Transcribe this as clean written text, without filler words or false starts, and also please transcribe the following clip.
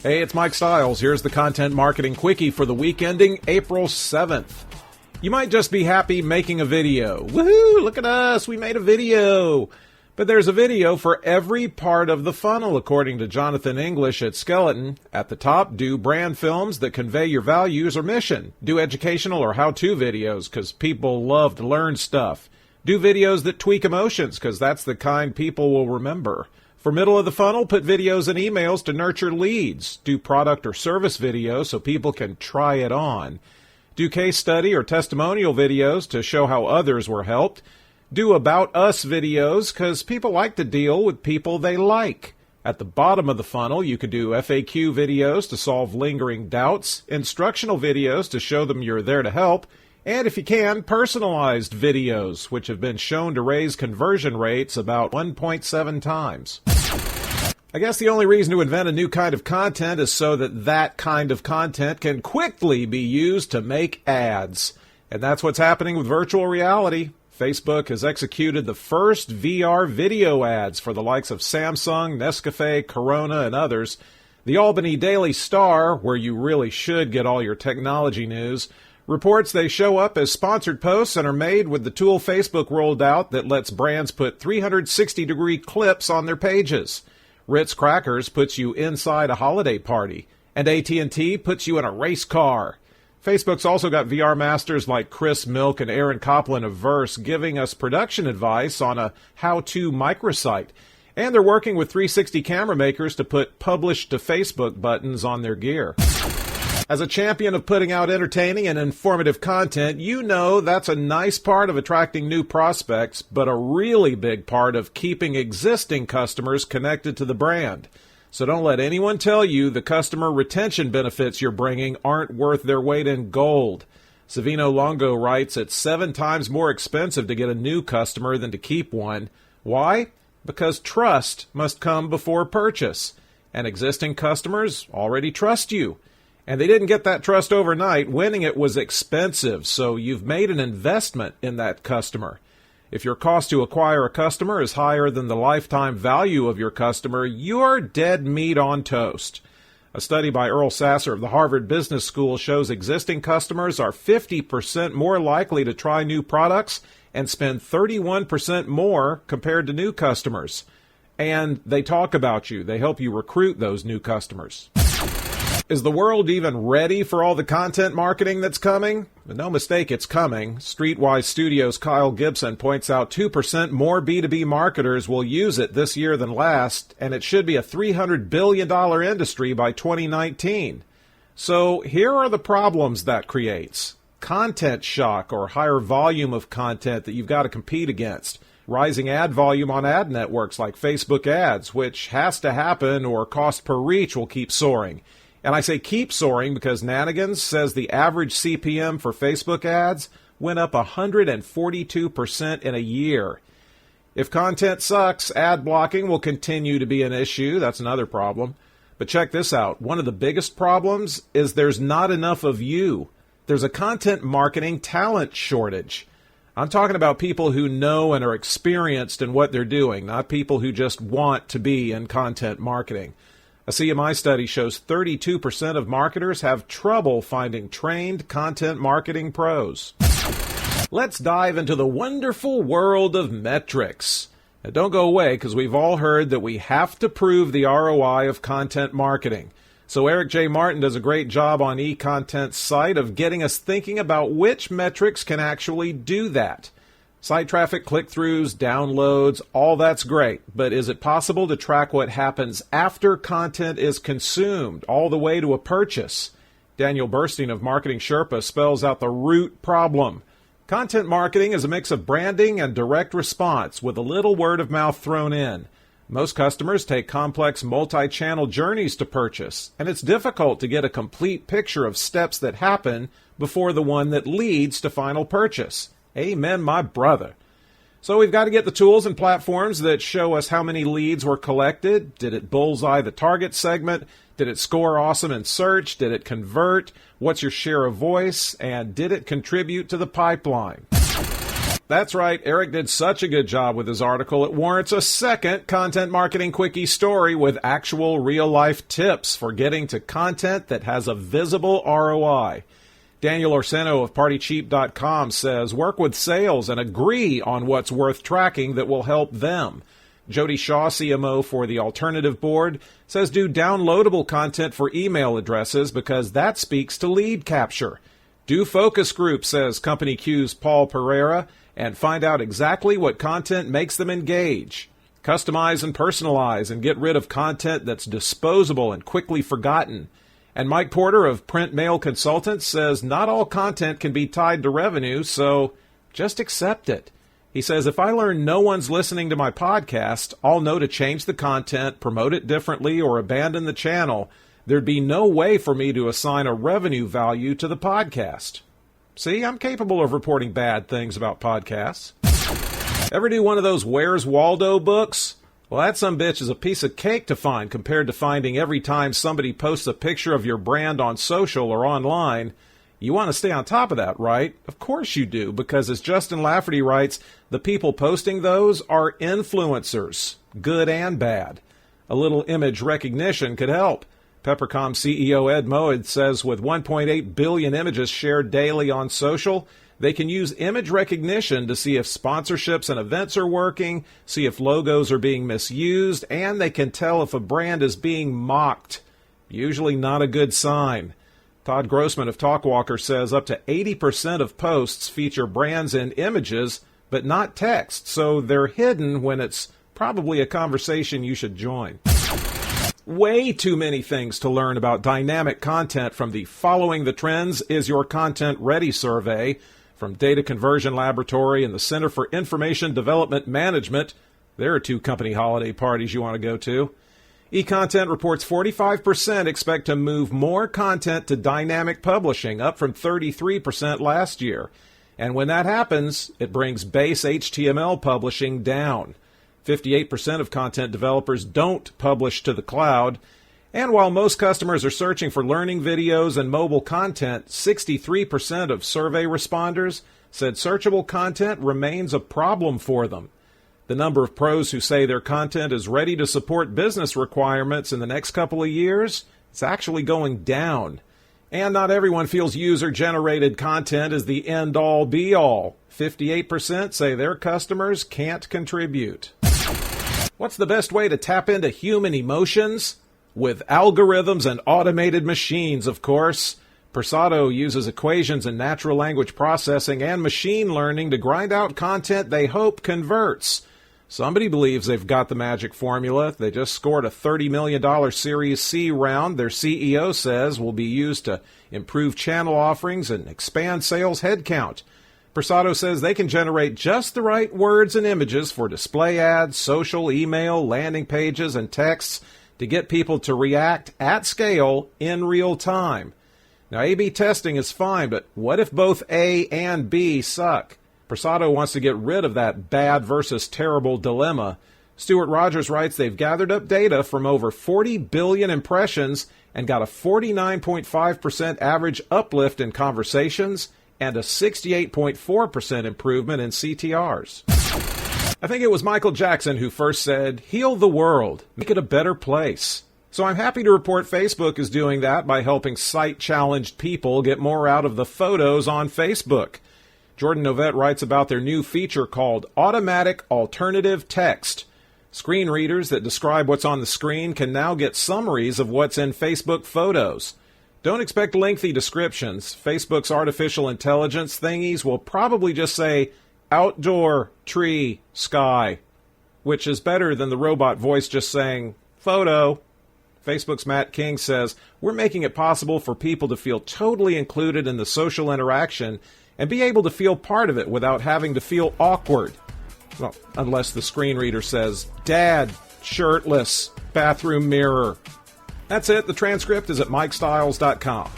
Hey, it's Mike Stiles. Here's the Content Marketing Quickie for the week ending April 7th. You might just be happy making a video. Woohoo! Look at us! We made a video! But there's a video for every part of the funnel, according to Jonathan English at Skeleton. At the top, do brand films that convey your values or mission. Do educational or how-to videos, because people love to learn stuff. Do videos that tweak emotions, because that's the kind people will remember. For middle of the funnel, put videos and emails to nurture leads. Do product or service videos so people can try it on. Do case study or testimonial videos to show how others were helped. Do about us videos because people like to deal with people they like. At the bottom of the funnel, you could do FAQ videos to solve lingering doubts, instructional videos to show them you're there to help, and if you can, personalized videos, which have been shown to raise conversion rates about 1.7 times. I guess the only reason to invent a new kind of content is so that that kind of content can quickly be used to make ads. And that's what's happening with virtual reality. Facebook has executed the first VR video ads for the likes of Samsung, Nescafe, Corona, and others. The Albany Daily Star, where you really should get all your technology news, reports they show up as sponsored posts and are made with the tool Facebook rolled out that lets brands put 360-degree clips on their pages. Ritz Crackers puts you inside a holiday party, and AT&T puts you in a race car. Facebook's also got VR masters like Chris Milk and Aaron Copland of Verse giving us production advice on a how-to microsite. And they're working with 360 camera makers to put Publish to Facebook buttons on their gear. As a champion of putting out entertaining and informative content, you know that's a nice part of attracting new prospects, but a really big part of keeping existing customers connected to the brand. So don't let anyone tell you the customer retention benefits you're bringing aren't worth their weight in gold. Savino Longo writes it's 7 times more expensive to get a new customer than to keep one. Why? Because trust must come before purchase. And existing customers already trust you. And they didn't get that trust overnight. Winning it was expensive, so you've made an investment in that customer. If your cost to acquire a customer is higher than the lifetime value of your customer, you're dead meat on toast. A study by Earl Sasser of the Harvard Business School shows existing customers are 50% more likely to try new products and spend 31% more compared to new customers. And they talk about you. They help you recruit those new customers. Is the world even ready for all the content marketing that's coming? No mistake, it's coming. Streetwise Studios' Kyle Gibson points out 2% more B2B marketers will use it this year than last, and it should be a $300 billion industry by 2019. So here are the problems that creates. Content shock, or higher volume of content that you've got to compete against. Rising ad volume on ad networks like Facebook ads, which has to happen or cost per reach will keep soaring. And I say keep soaring because Nanigans says the average CPM for Facebook ads went up 142% in a year. If content sucks, ad blocking will continue to be an issue. That's another problem. But check this out. One of the biggest problems is there's not enough of you. There's a content marketing talent shortage. I'm talking about people who know and are experienced in what they're doing, not people who just want to be in content marketing. A CMI study shows 32% of marketers have trouble finding trained content marketing pros. Let's dive into the wonderful world of metrics. Now, don't go away because we've all heard that we have to prove the ROI of content marketing. So Eric J. Martin does a great job on eContent's site of getting us thinking about which metrics can actually do that. Site traffic, click-throughs, downloads, all that's great. But is it possible to track what happens after content is consumed, all the way to a purchase? Daniel Burstein of Marketing Sherpa spells out the root problem. Content marketing is a mix of branding and direct response with a little word of mouth thrown in. Most customers take complex multi-channel journeys to purchase, and it's difficult to get a complete picture of steps that happen before the one that leads to final purchase. Amen, my brother. So we've got to get the tools and platforms that show us how many leads were collected. Did it bullseye the target segment? Did it score awesome in search? Did it convert? What's your share of voice? And did it contribute to the pipeline? That's right, Eric did such a good job with his article, it warrants a second Content Marketing Quickie story with actual real-life tips for getting to content that has a visible ROI. Daniel Orseno of PartyCheap.com says, work with sales and agree on what's worth tracking that will help them. Jody Shaw, CMO for the Alternative Board, says do downloadable content for email addresses because that speaks to lead capture. Do focus groups, says Company Q's Paul Pereira, and find out exactly what content makes them engage. Customize and personalize and get rid of content that's disposable and quickly forgotten. And Mike Porter of Print Mail Consultants says not all content can be tied to revenue, so just accept it. He says, if I learn no one's listening to my podcast, I'll know to change the content, promote it differently, or abandon the channel. There'd be no way for me to assign a revenue value to the podcast. See, I'm capable of reporting bad things about podcasts. Ever do one of those Where's Waldo books? Well, that sumbitch is a piece of cake to find compared to finding every time somebody posts a picture of your brand on social or online. You want to stay on top of that, right? Of course you do, because as Justin Lafferty writes, the people posting those are influencers, good and bad. A little image recognition could help. Peppercom CEO Ed Moed says with 1.8 billion images shared daily on social, they can use image recognition to see if sponsorships and events are working, see if logos are being misused, and they can tell if a brand is being mocked. Usually not a good sign. Todd Grossman of Talkwalker says up to 80% of posts feature brands in images, but not text, so they're hidden when it's probably a conversation you should join. Way too many things to learn about dynamic content from the Following the Trends Is Your Content Ready survey from Data Conversion Laboratory and the Center for Information Development Management. There are two company holiday parties you want to go to. eContent reports 45% expect to move more content to dynamic publishing, up from 33% last year. And when that happens, it brings base HTML publishing down. 58% of content developers don't publish to the cloud. And while most customers are searching for learning videos and mobile content, 63% of survey responders said searchable content remains a problem for them. The number of pros who say their content is ready to support business requirements in the next couple of years is actually going down. And not everyone feels user-generated content is the end-all, be-all. 58% say their customers can't contribute. What's the best way to tap into human emotions? With algorithms and automated machines, of course. Sato uses equations in natural language processing and machine learning to grind out content they hope converts. Somebody believes they've got the magic formula. They just scored a $30 million Series C round their CEO says will be used to improve channel offerings and expand sales headcount. Sato says they can generate just the right words and images for display ads, social, email, landing pages, and texts to get people to react at scale in real time. Now, A/B testing is fine, but what if both A and B suck? Sato wants to get rid of that bad versus terrible dilemma. Stuart Rogers writes they've gathered up data from over 40 billion impressions and got a 49.5% average uplift in conversations and a 68.4% improvement in CTRs. I think it was Michael Jackson who first said, heal the world, make it a better place. So I'm happy to report Facebook is doing that by helping sight-challenged people get more out of the photos on Facebook. Jordan Novette writes about their new feature called Automatic Alternative Text. Screen readers that describe what's on the screen can now get summaries of what's in Facebook photos. Don't expect lengthy descriptions. Facebook's artificial intelligence thingies will probably just say, outdoor, tree, sky, which is better than the robot voice just saying, photo. Facebook's Matt King says, we're making it possible for people to feel totally included in the social interaction and be able to feel part of it without having to feel awkward. Well, unless the screen reader says, Dad, shirtless, bathroom mirror. That's it. The transcript is at MikeStiles.com.